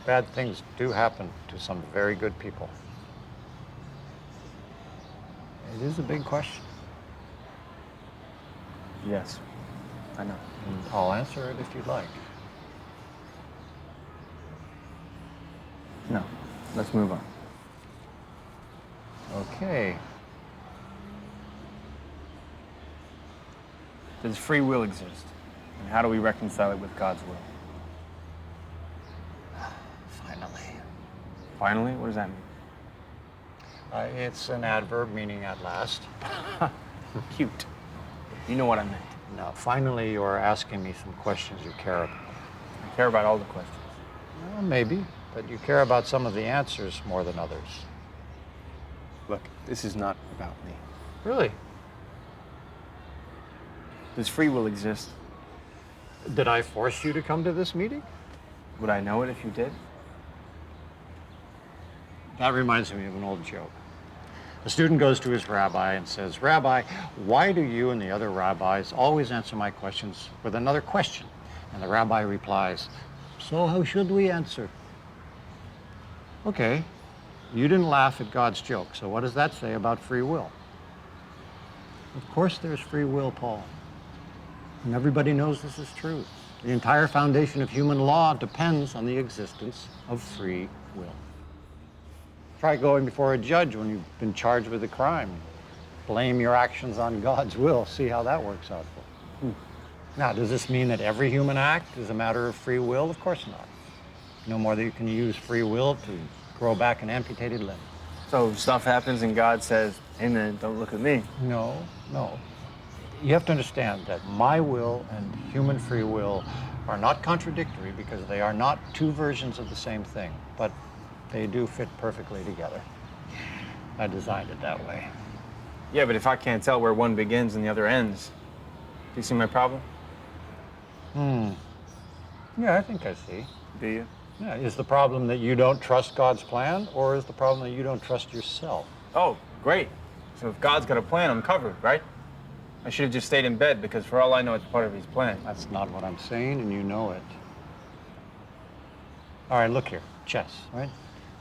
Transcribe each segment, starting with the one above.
bad things do happen to some very good people. It is a big question. Yes, I know. And I'll answer it if you'd like. No, let's move on. Okay. Does free will exist? And how do we reconcile it with God's will? Finally. Finally? What does that mean? It's an adverb meaning at last. Cute. You know what I meant. Now, finally, you're asking me some questions you care about. I care about all the questions. Well, maybe, but you care about some of the answers more than others. Look, this is not about me. Really? Does free will exist? Did I force you to come to this meeting? Would I know it if you did? That reminds me of an old joke. A student goes to his rabbi and says, "Rabbi, why do you and the other rabbis always answer my questions with another question?" And the rabbi replies, "So how should we answer?" Okay, you didn't laugh at God's joke, so what does that say about free will? Of course there's free will, Paul. And everybody knows this is true. The entire foundation of human law depends on the existence of free will. Try going before a judge when you've been charged with a crime. Blame your actions on God's will. See how that works out for you. Now, does this mean that every human act is a matter of free will? Of course not. No more than you can use free will to grow back an amputated limb. So stuff happens and God says, "Amen, don't look at me." No, no. You have to understand that my will and human free will are not contradictory because they are not two versions of the same thing, but they do fit perfectly together. I designed it that way. Yeah, but if I can't tell where one begins and the other ends, do you see my problem? Yeah, I think I see. Do you? Yeah, is the problem that you don't trust God's plan, or is the problem that you don't trust yourself? Oh, great. So if God's got a plan, I'm covered, right? I should have just stayed in bed because for all I know, it's part of his plan. That's not what I'm saying, and you know it. All right, look here, chess, right?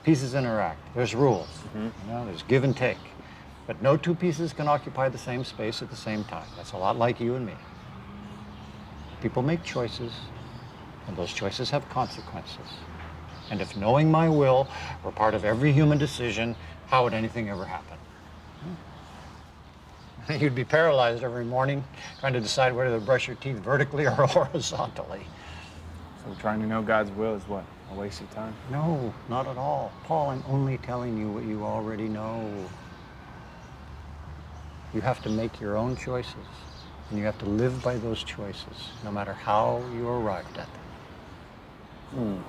Pieces interact. There's rules. You know, there's give and take. But no two pieces can occupy the same space at the same time. That's a lot like you and me. People make choices, and those choices have consequences. And if knowing my will were part of every human decision, how would anything ever happen? You'd be paralyzed every morning trying to decide whether to brush your teeth vertically or horizontally. So trying to know God's will is what? A waste of time? No, not at all. Paul, I'm only telling you what you already know. You have to make your own choices, and you have to live by those choices, no matter how you arrived at them.